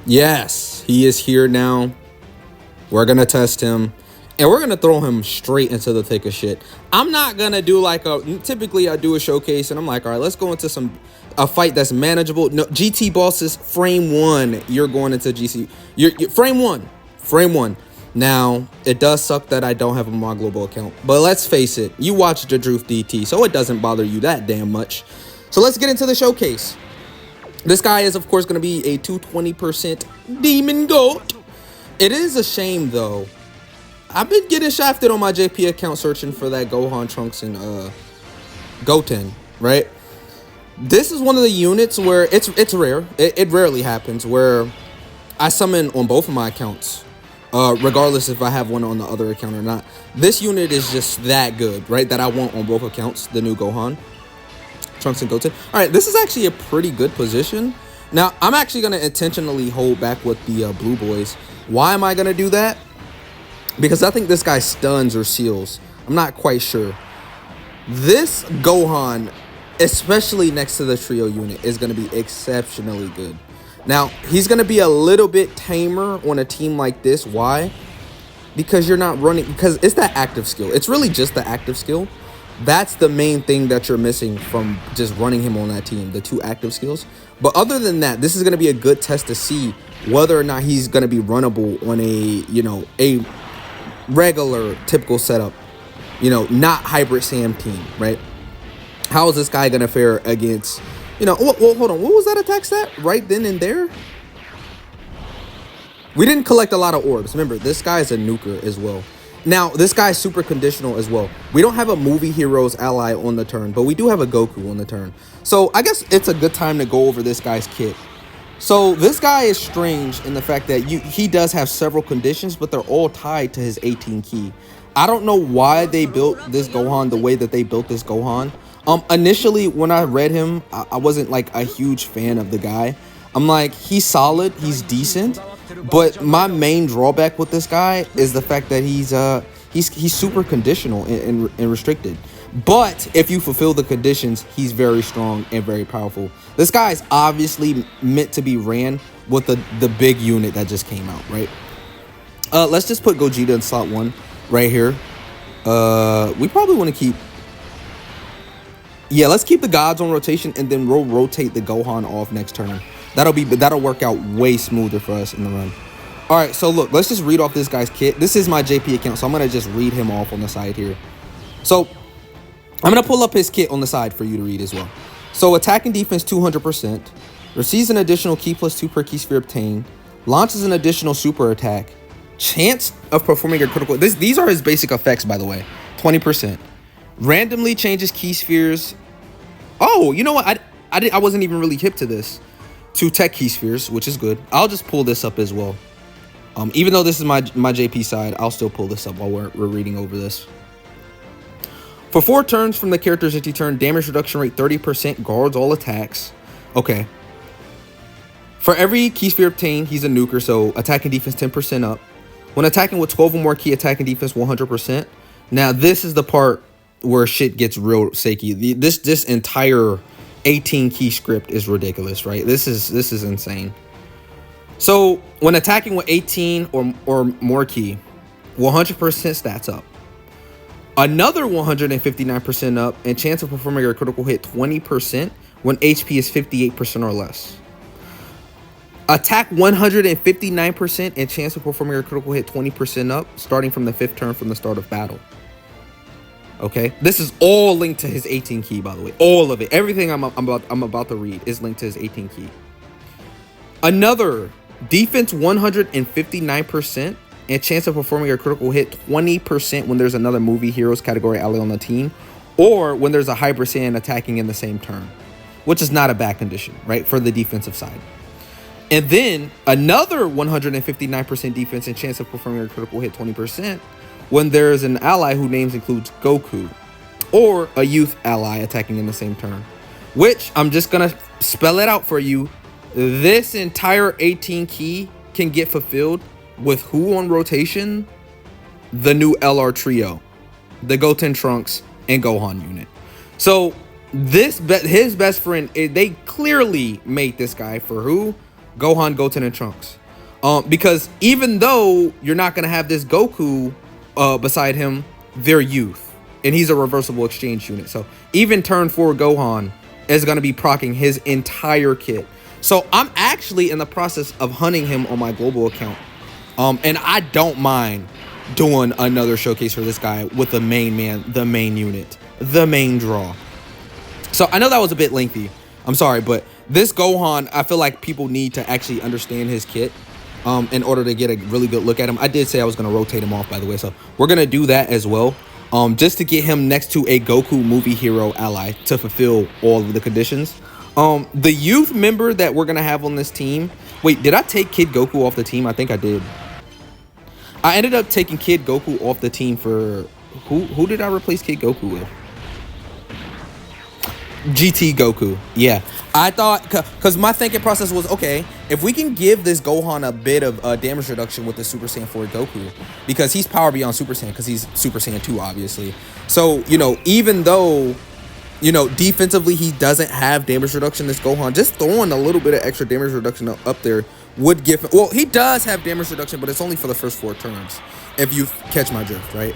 Yes, he is here now. We're going to test him. And we're going to throw him straight into the thick of shit. I'm not going to do like typically I do a showcase and I'm like, all right, let's go into a fight that's manageable. No, GT bosses, frame 1, you're going into GC. You're frame 1. Now, it does suck that I don't have a mod global account. But let's face it, you watch the Droof DT, so it doesn't bother you that damn much. So let's get into the showcase. This guy is, of course, going to be a 220% demon goat. It is a shame, though. I've been getting shafted on my JP account searching for that Gohan, Trunks, and Goten, right? This is one of the units where it's rare. It rarely happens where I summon on both of my accounts, regardless if I have one on the other account or not. This unit is just that good, right? That I want on both accounts, the new Gohan, Trunks, and Goten. All right, this is actually a pretty good position. Now, I'm actually going to intentionally hold back with the blue boys. Why am I going to do that? Because I think this guy stuns or seals. I'm not quite sure. This Gohan, especially next to the trio unit, is going to be exceptionally good. Now, he's going to be a little bit tamer on a team like this. Why? Because you're not running, because it's that active skill. It's really just the active skill. That's the main thing that you're missing from just running him on that team, the 2 active skills. But other than that, this is going to be a good test to see whether or not he's going to be runnable on a regular typical setup, not hybrid Sam team, right? How is this guy going to fare against, well, hold on. What was that attack stat right then and there? We didn't collect a lot of orbs. Remember, this guy is a nuker as well. Now, this guy's super conditional as well. We don't have a movie heroes ally on the turn, but we do have a Goku on the turn. So I guess it's a good time to go over this guy's kit. So this guy is strange in the fact that he does have several conditions, but they're all tied to his 18 key. I don't know why they built this Gohan the way that they built this Gohan. Initially, when I read him, I wasn't like a huge fan of the guy. I'm like, he's solid, he's decent. But my main drawback with this guy is the fact that he's super conditional and restricted. But if you fulfill the conditions, he's very strong and very powerful. This guy is obviously meant to be ran with the big unit that just came out, right? Let's just put Gogeta in slot 1 right here. We probably want to keep... Yeah, let's keep the gods on rotation and then we'll rotate the Gohan off next turn. That'll work out way smoother for us in the run. All right, so look, let's just read off this guy's kit. This is my JP account, so I'm going to just read him off on the side here. So I'm going to pull up his kit on the side for you to read as well. So attack and defense 200%. Receives an additional key +2 per key sphere obtained. Launches an additional super attack. Chance of performing a critical... These are his basic effects, by the way. 20%. Randomly changes key spheres. Oh, you know what? I wasn't even really hip to this. To tech key spheres, which is good. I'll just pull this up as well. Even though this is my JP side, I'll still pull this up while we're reading over this. For 4 turns from the character's empty turn, damage reduction rate 30%, guards all attacks. Okay. For every key sphere obtained, he's a nuker, so attack and defense 10% up. When attacking with 12 or more key, attack and defense 100%. Now, this is the part where shit gets real shaky. This entire 18 key script is ridiculous, right? This is insane. So when attacking with 18 or more key, 100% stats up. Another 159% up, and chance of performing a critical hit 20% when HP is 58% or less. Attack 159% and chance of performing a critical hit 20% up, starting from the 5th turn from the start of battle. Okay, this is all linked to his 18 key, by the way. All of it, everything I'm about to read is linked to his 18 key. Another defense 159% and chance of performing a critical hit 20% when there's another movie heroes category ally on the team, or when there's a Hybrid Saiyan attacking in the same turn, which is not a bad condition, right, for the defensive side. And then another 159% defense and chance of performing a critical hit 20% when there's an ally whose names includes Goku, or a youth ally attacking in the same turn, which I'm just gonna spell it out for you. This entire 18 key can get fulfilled with who on rotation? The new LR trio, the Goten, Trunks, and Gohan unit. So his best friend, they clearly made this guy for who? Gohan, Goten, and Trunks. Because even though you're not gonna have this Goku beside him, they're youth, and he's a reversible exchange unit. So even turn 4 Gohan is gonna be proccing his entire kit. So I'm actually in the process of hunting him on my global account, and I don't mind doing another showcase for this guy with the main man, the main unit, the main draw. So I know that was a bit lengthy. I'm sorry, but this Gohan, I feel like people need to actually understand his kit in order to get a really good look at him. I did say I was going to rotate him off, by the way, so we're going to do that as well, just to get him next to a Goku movie hero ally to fulfill all of the conditions. The youth member that we're going to have on this team... Wait, did I take Kid Goku off the team? I think I did. I ended up taking Kid Goku off the team for... Who did I replace Kid Goku with? GT Goku. Yeah, I thought, because my thinking process was, okay, if we can give this Gohan a bit of damage reduction with the Super Saiyan 4 Goku, because he's power beyond Super Saiyan, because he's Super Saiyan 2, obviously. So, you know, even though, you know, defensively he doesn't have damage reduction, this Gohan, just throwing a little bit of extra damage reduction up there would give him, well, he does have damage reduction, but it's only for the first 4 turns, if you catch my drift, right?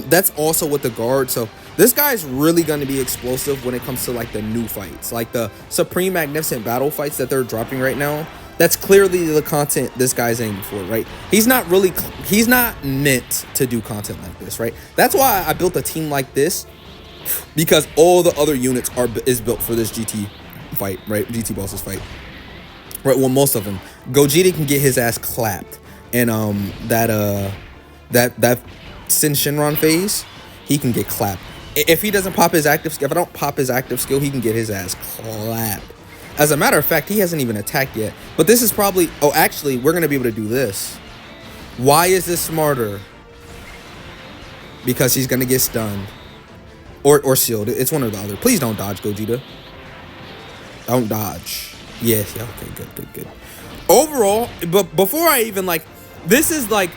That's also with the guard. So this guy's really going to be explosive when it comes to like the new fights, like the Supreme Magnificent battle fights that they're dropping right now. That's clearly the content this guy's aiming for, right? He's not meant to do content like this, right? That's why I built a team like this, because all the other units is built for this GT fight, right? GT bosses fight, right? Well, most of them. Gogeta can get his ass clapped, and that Sin Shinron phase, he can get clapped. If he doesn't pop his active skill, if I don't pop his active skill, he can get his ass clapped. As a matter of fact, he hasn't even attacked yet. But this is probably, oh, actually, we're going to be able to do this. Why is this smarter? Because he's going to get stunned. Or sealed. It's one or the other. Please don't dodge, Gogeta. Don't dodge. Yes, yeah, okay, good. Overall, but before I even, like, this is like,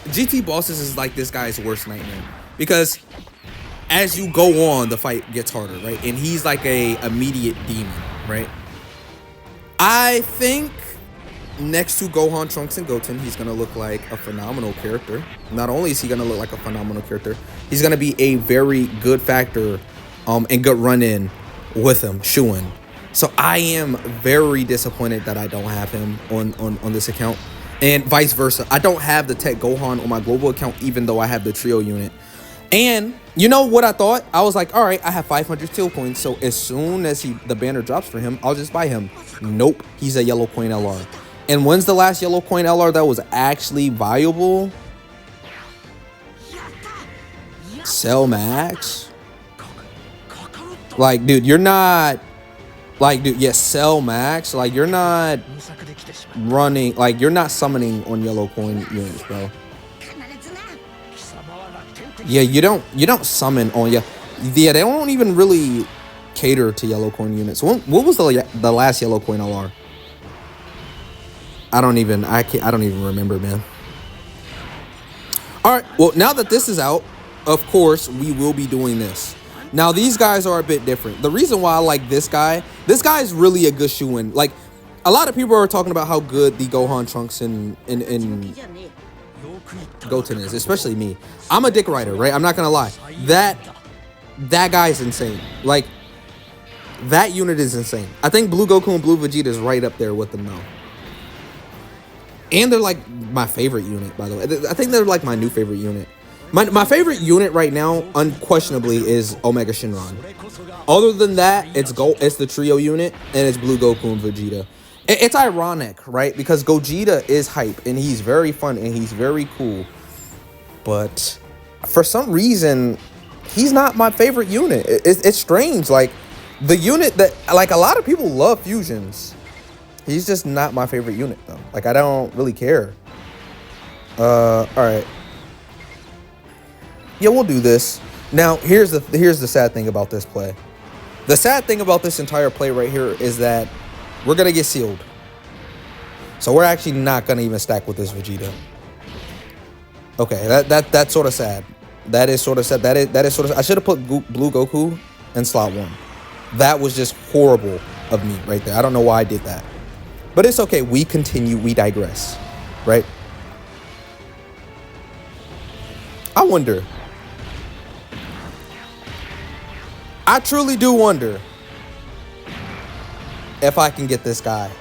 GT bosses is like this guy's worst nightmare, because as you go on, the fight gets harder, right? And he's like a immediate demon, right? I think next to Gohan, Trunks, and Goten, he's gonna look like a phenomenal character. Not only is he gonna look like a phenomenal character, he's gonna be a very good factor and good run-in with him, Shuin. So I am very disappointed that I don't have him on this account. And vice versa. I don't have the Tech Gohan on my global account, even though I have the trio unit. And you know what I thought? I was like, all right, I have 500 steel coins, so as soon as the banner drops for him, I'll just buy him. Nope, he's a yellow coin LR. And when's the last yellow coin LR that was actually viable? Cell Max? Like, dude, you're not... Like, dude, yes, Cell Max. Like, you're not running, like, you're not summoning on yellow coin units, bro. Yeah, you don't summon on, yeah, they don't even really cater to yellow coin units. What was the last yellow coin LR? I don't even remember, man. All right, well, now that this is out, of course, we will be doing this. Now, these guys are a bit different. The reason why I like this guy is really a good shoe-in. Like, a lot of people are talking about how good the Gohan, Trunks, and Goten is, especially me. I'm a dick rider, right? I'm not gonna lie. That guy's insane. Like, that unit is insane. I think Blue Goku and Blue Vegeta is right up there with them, though. And they're, like, my favorite unit, by the way. I think they're, like, my new favorite unit. My favorite unit right now, unquestionably, is Omega Shinron. Other than that, it's the trio unit, and it's Blue Goku and Vegeta. It's ironic, right? Because Gogeta is hype, and he's very fun, and he's very cool. But for some reason, he's not my favorite unit. It's strange. Like, the unit that, like, a lot of people love fusions. He's just not my favorite unit, though. Like, I don't really care. All right. Yeah, we'll do this. Now, here's the sad thing about this play. The sad thing about this entire play right here is that we're gonna get sealed. So we're actually not gonna even stack with this Vegeta. Okay, that's sort of sad. That is sort of sad. That is sort of. I should have put Blue Goku in slot 1. That was just horrible of me right there. I don't know why I did that, but it's okay. We continue. We digress. right? I wonder. I truly do wonder if I can get this guy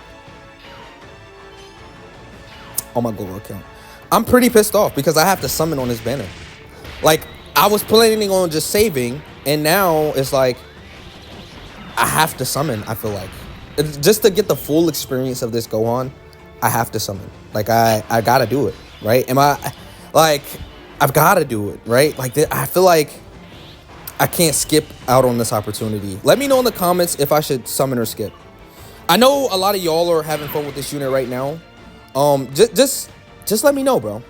on my Gohan account. I'm pretty pissed off because I have to summon on his banner. Like, I was planning on just saving, and now it's like I have to summon. I feel like just to get the full experience of this Gohan, I have to summon. Like, I gotta do it, right? Am I like, I've gotta do it, right? Like, I feel like I can't skip out on this opportunity. Let me know in the comments if I should summon or skip. I know a lot of y'all are having fun with this unit right now. Just let me know, bro.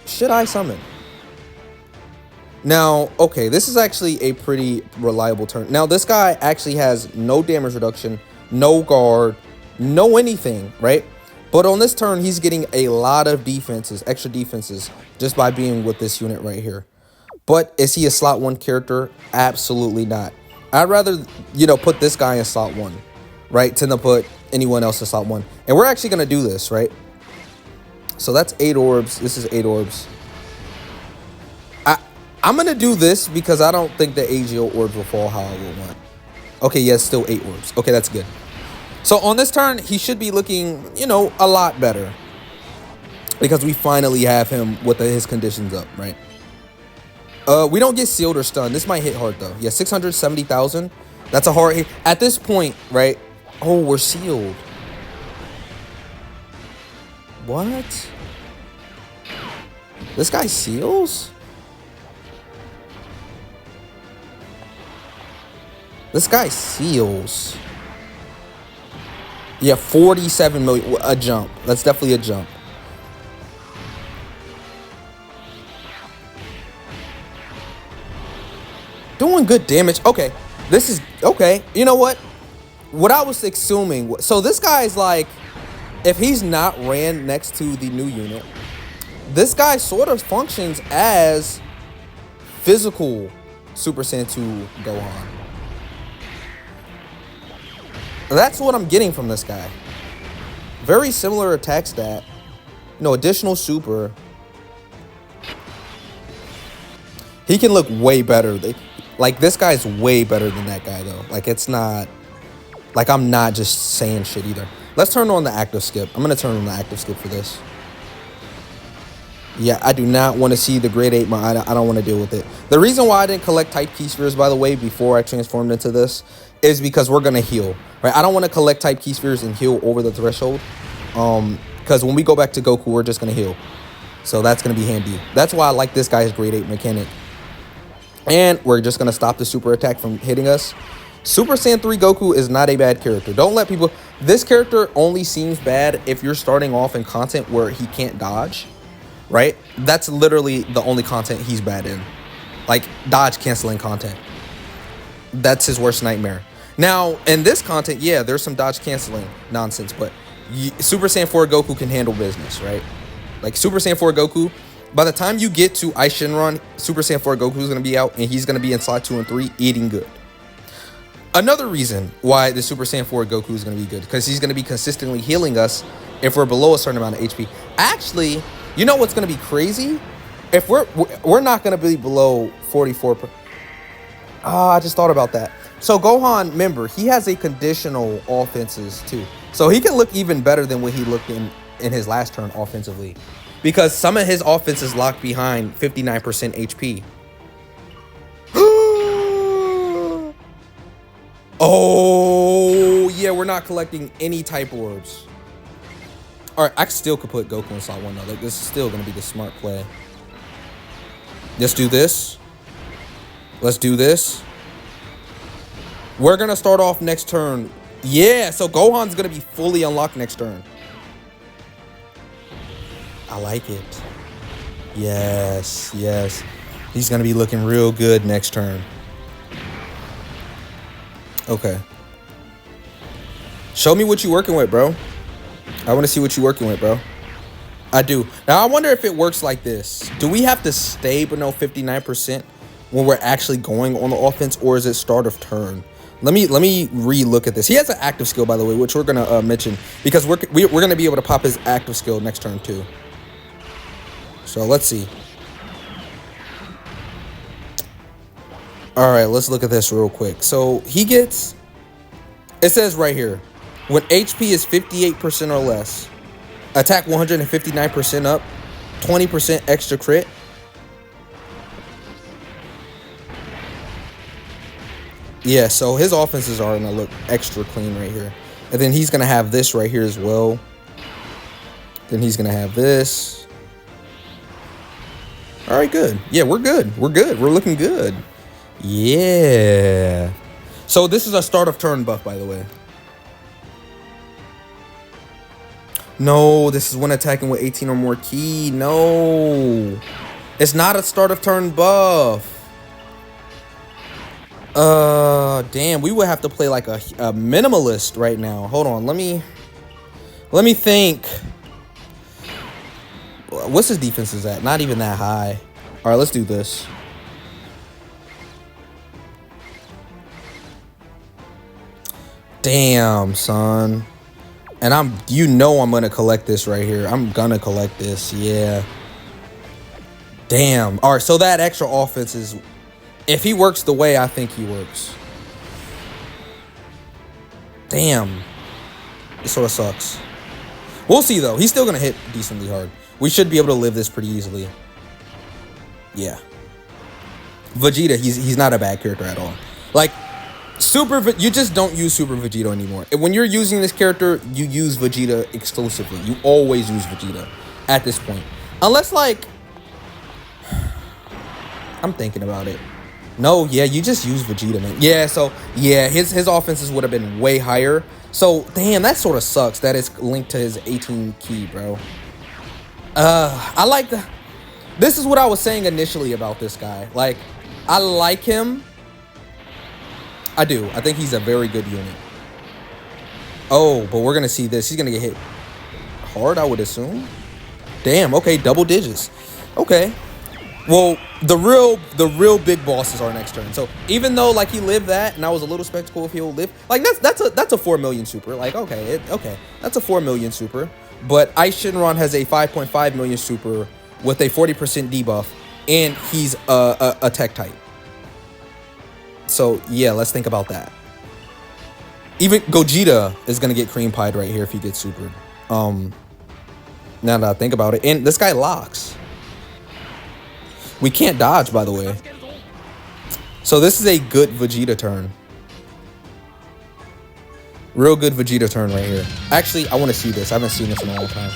Should I summon? Now, okay, this is actually a pretty reliable turn. Now, this guy actually has no damage reduction, no guard, no anything, right? But on this turn, he's getting a lot of defenses, extra defenses, just by being with this unit right here. But is he a slot 1 character? Absolutely not. I'd rather, put this guy in slot 1, right, than to put anyone else in slot 1. And we're actually going to do this, right? So that's 8 orbs. This is 8 orbs. I'm going to do this because I don't think the AGO orbs will fall how I would want. Okay, yeah, still 8 orbs. Okay, that's good. So on this turn, he should be looking, a lot better. Because we finally have him with his conditions up, right? We don't get sealed or stunned. This might hit hard, though. Yeah, 670,000. That's a hard hit. At this point, right? Oh, we're sealed. What? This guy seals? This guy seals. Yeah, 47 million. A jump. That's definitely a jump. Doing good damage. Okay. This is... Okay. You know what? What I was assuming... So this guy's like... If he's not ran next to the new unit, this guy sort of functions as physical Super Saiyan 2 Gohan. That's what I'm getting from this guy. Very similar attack stat. Additional super. He can look way better. Like, this guy's way better than that guy, though. Like, it's not... Like, I'm not just saying shit either. Let's turn on the active skip. I'm going to turn on the active skip for this. Yeah, I do not want to see the grade 8. I don't want to deal with it. The reason why I didn't collect type key spheres, by the way, before I transformed into this, is because we're going to heal. Right? I don't want to collect type key spheres and heal over the threshold. Because when we go back to Goku, we're just going to heal. So that's going to be handy. That's why I like this guy's grade 8 mechanic. And we're just going to stop the super attack from hitting us. Super Saiyan 3 Goku is not a bad character. Don't let people... This character only seems bad if you're starting off in content where he can't dodge, right? That's literally the only content he's bad in. Like, dodge canceling content. That's his worst nightmare. Now, in this content, yeah, there's some dodge canceling nonsense, but Super Saiyan 4 Goku can handle business, right? Like, Super Saiyan 4 Goku, by the time you get to Ice Shenron, Super Saiyan 4 Goku is going to be out, and he's going to be in slot 2 and 3 eating good. Another reason why the Super Saiyan 4 Goku is going to be good, because he's going to be consistently healing us if we're below a certain amount of HP. Actually, you know what's going to be crazy? If we're not going to be below 44. I just thought about that. So Gohan, remember, he has a conditional offenses too. So he can look even better than what he looked in his last turn offensively. Because some of his offense is locked behind 59% HP. Oh, yeah, we're not collecting any type orbs. All right, I still could put Goku in slot 1, though. Like, this is still going to be the smart play. Let's do this. Let's do this. We're going to start off next turn. Yeah, so Gohan's going to be fully unlocked next turn. I like it. Yes, yes. He's going to be looking real good next turn. Okay. Show me what you're working with, bro. I want to see what you're working with, bro. I do. Now, I wonder if it works like this. Do we have to stay below 59% when we're actually going on the offense, or is it start of turn? Let me re-look at this. He has an active skill, by the way, which we're going to mention, because we're going to be able to pop his active skill next turn, too. So let's see. All right, let's look at this real quick. So he gets, it says right here, when HP is 58% or less, attack 159% up, 20% extra crit. Yeah, so his offenses are gonna look extra clean right here. And then he's gonna have this right here as well. Then he's gonna have this. All right, good. Yeah, we're good. We're good. We're looking good. Yeah. So this is a start of turn buff, by the way. No, this is when attacking with 18 or more ki. No. It's not a start of turn buff. Damn, we would have to play like a minimalist right now. Hold on, let me think. What's his defense is at? Not even that high. All right, let's do this. Damn, son. And I'm gonna collect this right here. I'm gonna collect this, yeah. Damn. All right, so that extra offense is, if he works the way I think he works. Damn. This sort of sucks. We'll see, though. He's still going to hit decently hard. We should be able to live this pretty easily. Yeah. Vegeta, he's not a bad character at all. Like, you just don't use Super Vegeta anymore. When you're using this character, you use Vegeta exclusively. You always use Vegeta at this point. Unless, like, I'm thinking about it. No, yeah, you just use Vegeta, man. Yeah, so, yeah, his offenses would have been way higher. So, damn, that sort of sucks that it's linked to his 18 ki, bro. I like the... This is what I was saying initially about this guy. Like, I like him. I do. I think he's a very good unit. Oh, but we're going to see this. He's going to get hit hard, I would assume. Damn, okay, double digits. Okay. Well, the real big boss is our next turn. So even though like he lived that, and I was a little skeptical if he'll live, like that's a 4 million super. Like okay, that's a 4 million super. But Ice Shinron has a 5.5 million super with a 40% debuff, and he's a tech type. So yeah, let's think about that. Even Gogeta is gonna get cream pied right here if he gets supered. Now that I think about it, and this guy locks. We can't dodge, by the way. So this is a good Vegeta turn. Real good Vegeta turn right here. Actually, I want to see this. I haven't seen this in a long time.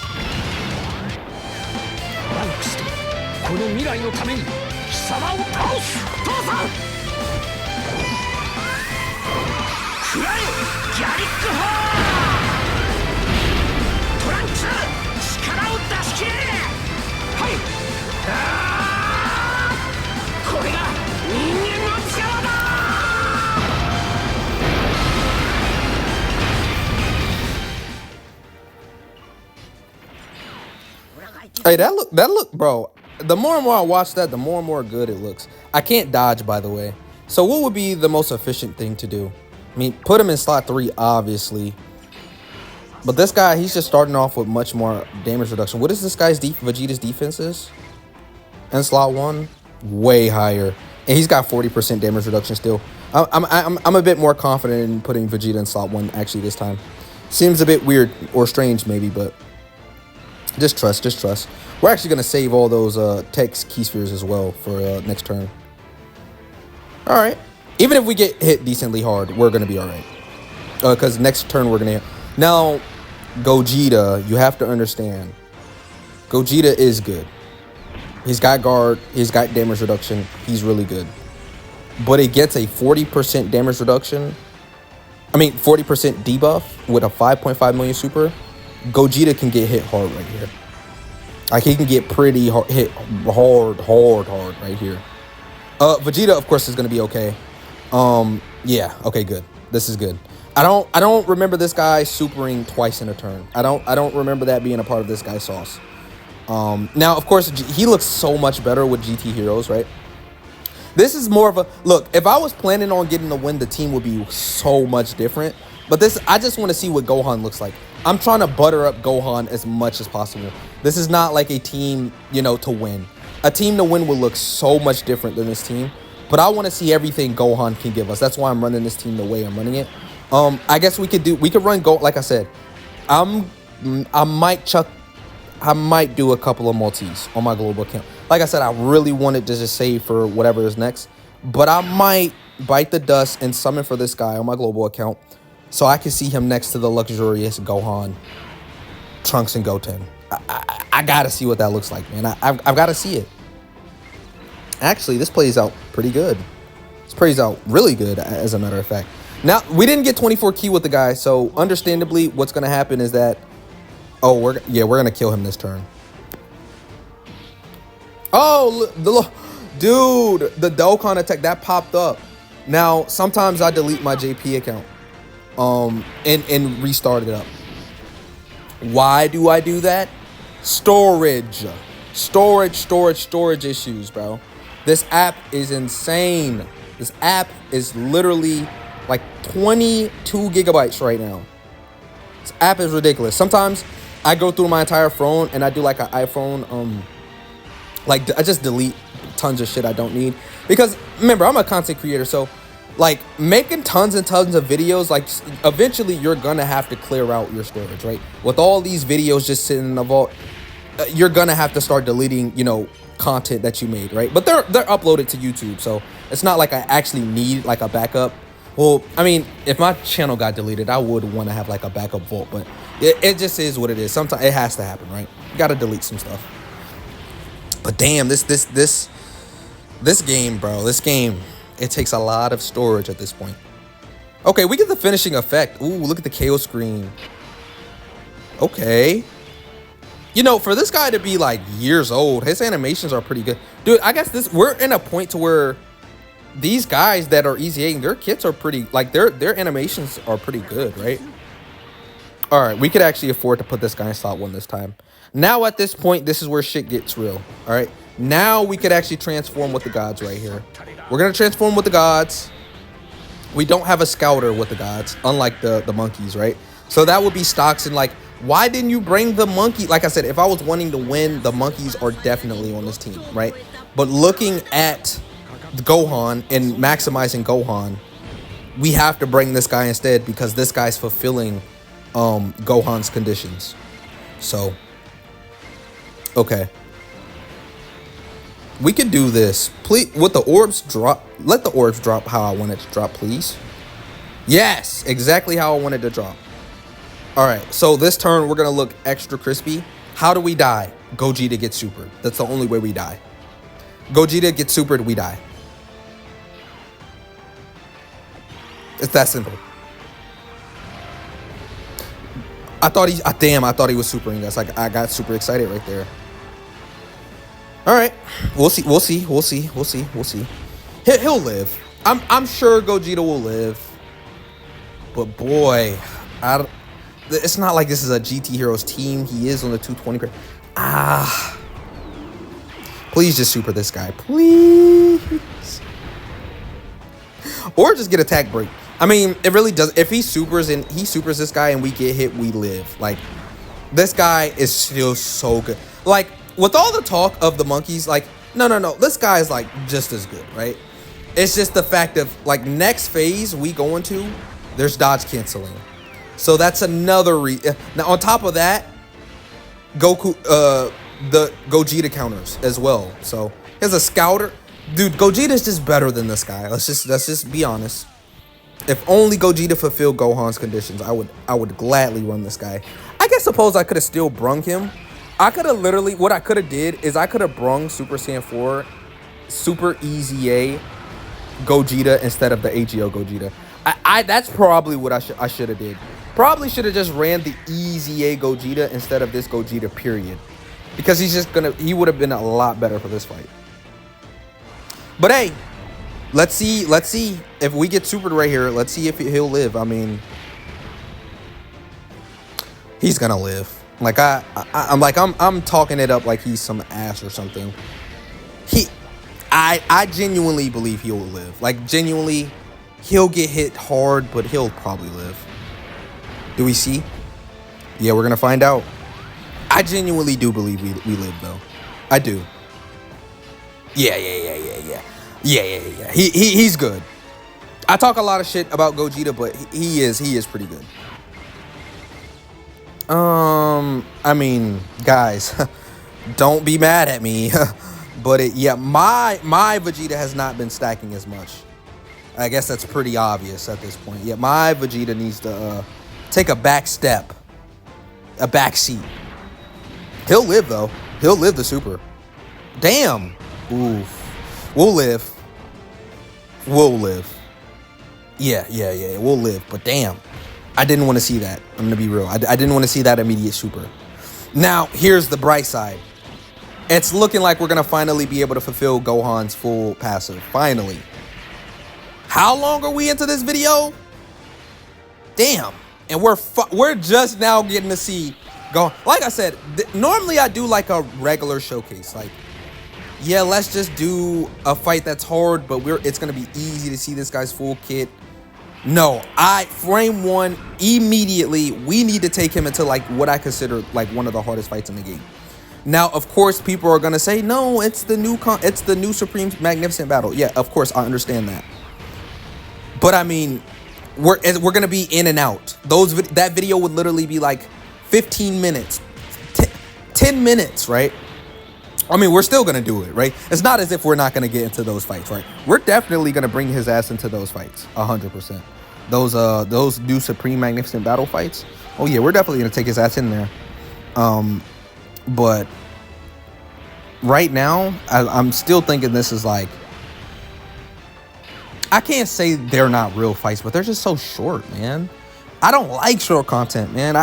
Hey, that look, bro. The more and more I watch that, the more and more good it looks. I can't dodge, by the way. So what would be the most efficient thing to do? I mean, put him in slot 3, obviously. But this guy, he's just starting off with much more damage reduction. What is this guy's Vegeta's defenses? And slot 1, way higher, and he's got 40% damage reduction still. I'm a bit more confident in putting Vegeta in slot 1 actually this time. Seems a bit weird or strange maybe, but just trust. We're actually gonna save all those Tex key spheres as well for next turn. All right, even if we get hit decently hard, we're gonna be all right. Because next turn we're gonna hit. Now, Gogeta, you have to understand, Gogeta is good. He's got guard, he's got damage reduction, he's really good. But it gets a 40% damage reduction. I mean, 40% debuff with a 5.5 million super. Gogeta can get hit hard right here. Like, he can get pretty hard, hit hard right here. Vegeta, of course, is going to be okay. Yeah, okay, good. This is good. I don't remember this guy supering twice in a turn. I don't remember that being a part of this guy's sauce. Now, of course, he looks so much better with GT Heroes, right? This is more of a... Look, if I was planning on getting the win, the team would be so much different. But this, I just want to see what Gohan looks like. I'm trying to butter up Gohan as much as possible. This is not like a team, you know, to win. A team to win will look so much different than this team. But I want to see everything Gohan can give us. That's why I'm running this team the way I'm running it. I guess we could run Go. Like I said, I might do a couple of multis on my global account. Like I said, I really wanted to just save for whatever is next. But I might bite the dust and summon for this guy on my global account, so I can see him next to the luxurious Gohan, Trunks, and Goten. I gotta see what that looks like, man. I've got to see it. Actually, this plays out pretty good. This plays out really good, as a matter of fact. Now, we didn't get 24 key with the guy, so understandably, what's going to happen is that... Oh, we're going to kill him this turn. Oh, dude, the Dokkan attack, that popped up. Now, sometimes I delete my JP account and restart it up. Why do I do that? Storage issues, bro. This app is insane. This app is literally like 22 gigabytes right now. This app is ridiculous. Sometimes I go through my entire phone and I do like an iPhone, like I just delete tons of shit I don't need. Because remember, I'm a content creator, so like making tons and tons of videos, like eventually you're gonna have to clear out your storage, right? With all these videos just sitting in the vault, you're gonna have to start deleting, you know, content that you made, right? But they're uploaded to YouTube, so it's not like I actually need like a backup. Well, I mean, if my channel got deleted, I would want to have like a backup vault, but it just is what it is. Sometimes it has to happen, right? You gotta delete some stuff. But damn, this game, bro, this game, it takes a lot of storage at this point. Okay, we get the finishing effect. Ooh, look at the KO screen. Okay. You know, for this guy to be like years old, his animations are pretty good. Dude, I guess we're in a point to where these guys that are easy-aing, their kits are pretty, like their animations are pretty good, right? All right, we could actually afford to put this guy in slot 1 this time. Now at this point, this is where shit gets real. All right, now we could actually transform with the gods right here. We're gonna transform with the gods. We don't have a scouter with the gods, unlike the monkeys, right? So that would be stocks. And like, why didn't you bring the monkey? Like I said, if I was wanting to win, the monkeys are definitely on this team, right? But looking at the Gohan and maximizing Gohan, we have to bring this guy instead because this guy's fulfilling Gohan's conditions. So, okay. We could do this. Please, with the orbs drop, let the orbs drop how I want it to drop, please. Yes, exactly how I wanted to drop. All right, so this turn, we're going to look extra crispy. How do we die? Gogeta gets supered. That's the only way we die. Gogeta gets supered, we die. It's that simple. I thought he was supering us. Like, I got super excited right there. All right, we'll see. He'll live. I'm sure Gogeta will live. But boy, it's not like this is a GT Heroes team. He is on the 220. Please just super this guy, please. Or just get attack break. I mean, it really does. If he supers this guy and we get hit, we live. Like, this guy is still so good. Like, with all the talk of the monkeys, like, no. This guy is, like, just as good, right? It's just the fact of, like, next phase we go into, there's dodge canceling. So that's another now, on top of that, the Gogeta counters as well. So, as a scouter, dude, Gogeta is just better than this guy. Let's just be honest. If only Gogeta fulfilled Gohan's conditions, I would gladly run this guy. I guess suppose I could have still brung him. I could have literally, what I could have did is I could have brung Super Saiyan 4 Super EZA Gogeta instead of the AGO Gogeta. That's probably what I should have did. Probably should have just ran the EZA Gogeta instead of this Gogeta, period. Because he would have been a lot better for this fight. But hey, let's see if we get supered right here. Let's see if he'll live. I mean, he's gonna live. Like I'm talking it up like he's some ass or something. I genuinely believe he will live. Like, genuinely, he'll get hit hard, but he'll probably live. Do we see? Yeah, we're gonna find out. I genuinely do believe we live though. I do. Yeah. He's good. I talk a lot of shit about Gogeta, but he is pretty good. I mean, guys, don't be mad at me, but my Vegeta has not been stacking as much. I guess that's pretty obvious at this point. Yeah, my Vegeta needs to take a back step, a back seat. He'll live though. He'll live the super. Damn. Oof. We'll live. We'll live. Yeah. We'll live. But damn, I didn't want to see that. I'm gonna be real. I didn't want to see that immediate super. Now here's the bright side. It's looking like we're gonna finally be able to fulfill Gohan's full passive. Finally. How long are we into this video? Damn. And we're just now getting to see Gohan. Like I said, normally I do like a regular showcase. Like, yeah, let's just do a fight that's hard, but it's gonna be easy to see this guy's full kit. No, frame one immediately. We need to take him into like what I consider like one of the hardest fights in the game. Now, of course, people are gonna say, no, it's the new Supreme Magnificent Battle. Yeah, of course, I understand that. But I mean, we're gonna be in and out. That video would literally be like 15 minutes, 10 minutes, right? I mean, we're still gonna do it, right? It's not as if we're not gonna get into those fights, right? We're definitely gonna bring his ass into those fights, 100%. Those new Supreme Magnificent Battle fights. Oh yeah, we're definitely gonna take his ass in there. But right now, I'm still thinking this is like, I can't say they're not real fights, but they're just so short, man. I don't like short content, man.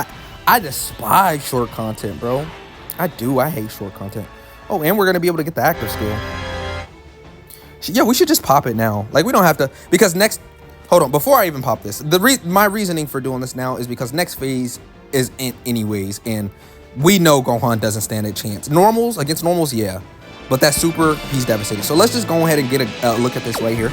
I despise short content, bro. I do. I hate short content. Oh, and we're going to be able to get the actor skill. Yeah, we should just pop it now. Like, we don't have to, because next, hold on, before I even pop this, my reasoning for doing this now is because next phase is anyways, and we know Gohan doesn't stand a chance. Against normals, yeah. But that super, he's devastated. So let's just go ahead and get a look at this right here.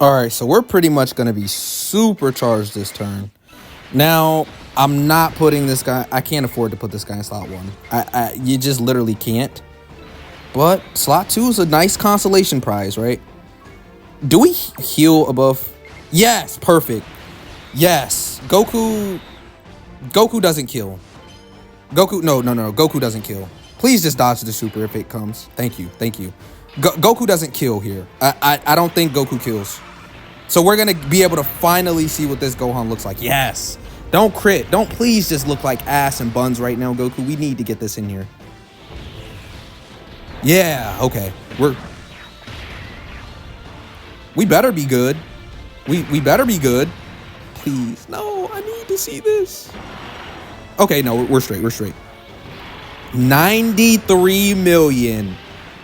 All right, so we're pretty much going to be supercharged this turn. Now, I'm not putting this guy. I can't afford to put this guy in slot 1. You just literally can't. But slot 2 is a nice consolation prize, right? Do we heal above? Yes, perfect. Yes, Goku doesn't kill. No. Goku doesn't kill. Please just dodge the super if it comes. Thank you. Goku doesn't kill here. I don't think Goku kills. So we're going to be able to finally see what this Gohan looks like. Yes. Don't crit. Don't please just look like ass and buns right now, Goku. We need to get this in here. Yeah, okay. We better be good. We better be good. Please. No, I need to see this. Okay, no, we're straight. 93 million.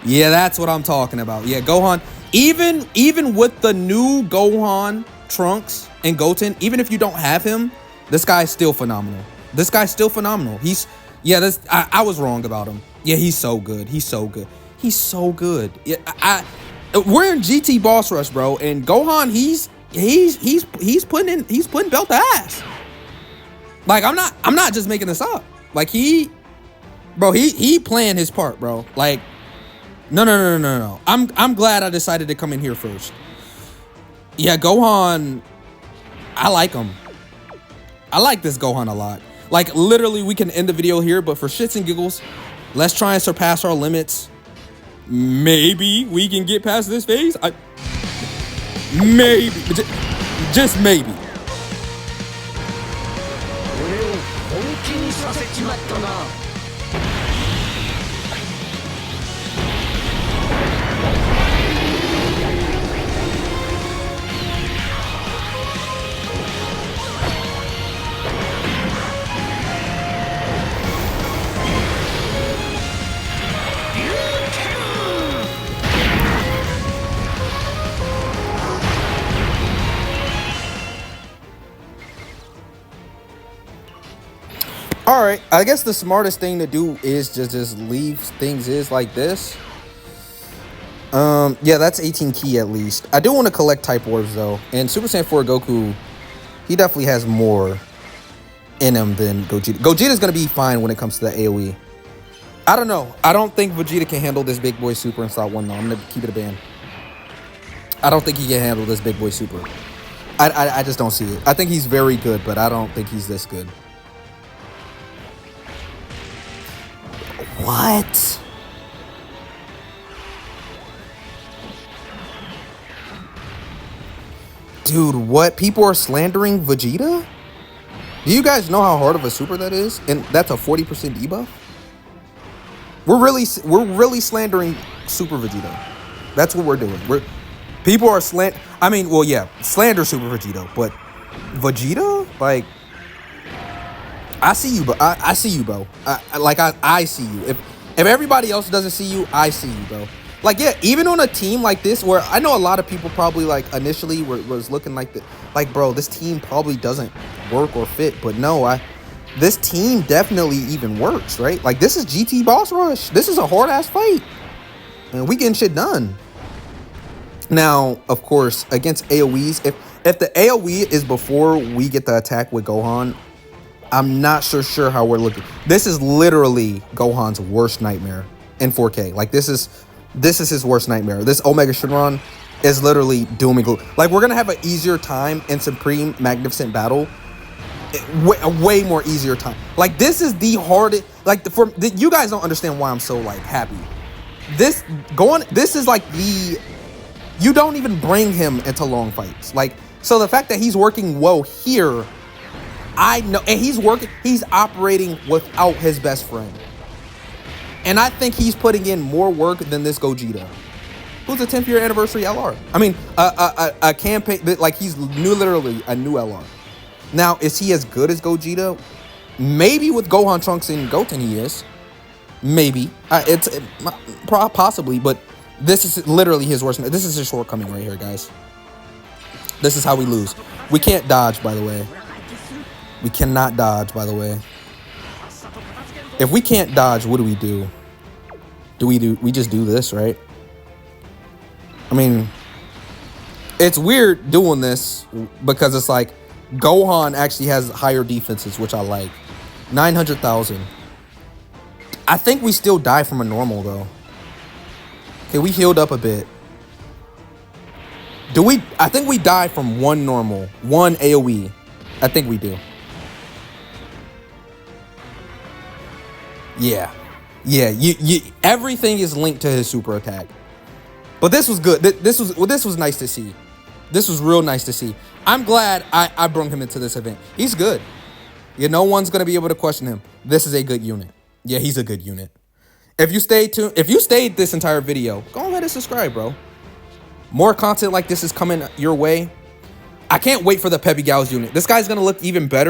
Yeah, that's what I'm talking about. Yeah, Gohan, even with the new Gohan, Trunks, and Goten, even if you don't have him, this guy's still phenomenal. I was wrong about him. Yeah, he's so good. Yeah, we're in GT Boss Rush, bro, and Gohan, he's putting belt ass. Like, I'm not just making this up. Like, he playing his part, bro. Like, no. I'm glad I decided to come in here first. Yeah, Gohan, I like him. I like this Gohan a lot. Like, literally, we can end the video here, but for shits and giggles, let's try and surpass our limits. Maybe we can get past this phase. Maybe, just maybe. right. I guess the smartest thing to do is just leave things is like this. Yeah, that's 18 key at least. I do want to collect type orbs though. And Super Saiyan 4 Goku, he definitely has more in him than Gogeta. Gogeta's gonna be fine when it comes to the AoE. I don't know. I don't think Vegeta can handle this big boy super in slot 1 though. I'm gonna keep it a ban. I don't think he can handle this big boy super. I just don't see it. I think he's very good, but I don't think he's this good. What? Dude, what? People are slandering Vegeta? Do you guys know how hard of a super that is? And that's a 40% debuff? We're really slandering Super Vegeta. That's what we're doing. People are I mean, well, yeah, slander Super Vegeta, but Vegeta, like, I see you, bro. I see you, bro. I see you. If everybody else doesn't see you, I see you, bro. Like, yeah, even on a team like this, where I know a lot of people probably like initially was looking like the bro, this team probably doesn't work or fit, but no, this team definitely even works, right? Like, this is GT Boss Rush. This is a hard ass fight, and we getting shit done. Now, of course, against AoEs, if the AoE is before we get the attack with Gohan, I'm not so sure how we're looking. This is literally Gohan's worst nightmare in 4K. Like, this is his worst nightmare. This Omega Shenron is literally doom and gloom. Like, we're gonna have an easier time in Supreme Magnificent Battle. A way more easier time. Like, this is the hardest. Like, you guys don't understand why I'm so like happy. This is like you don't even bring him into long fights. Like, so the fact that he's working well here, I know, and he's operating without his best friend. And I think he's putting in more work than this Gogeta, who's a 10th year anniversary LR. I mean, a campaign, like, he's literally a new LR. Now, is he as good as Gogeta? Maybe with Gohan, Trunks, and Goten he is. Maybe. Possibly, but this is literally his worst. This is his shortcoming right here, guys. This is how we lose. We can't dodge, by the way. We cannot dodge, by the way. If we can't dodge, what do we do? We just do this, right? I mean, it's weird doing this because it's like Gohan actually has higher defenses, which I like. 900,000. I think we still die from a normal, though. Okay, we healed up a bit. I think we die from one normal, one AoE. I think we do. Yeah. Yeah, everything is linked to his super attack. But this was good. This was nice to see. This was real nice to see. I'm glad I brought him into this event. He's good. Yeah, no one's going to be able to question him. This is a good unit. Yeah, he's a good unit. If you stayed this entire video, go ahead and subscribe, bro. More content like this is coming your way. I can't wait for the Peppy Gals unit. This guy's going to look even better.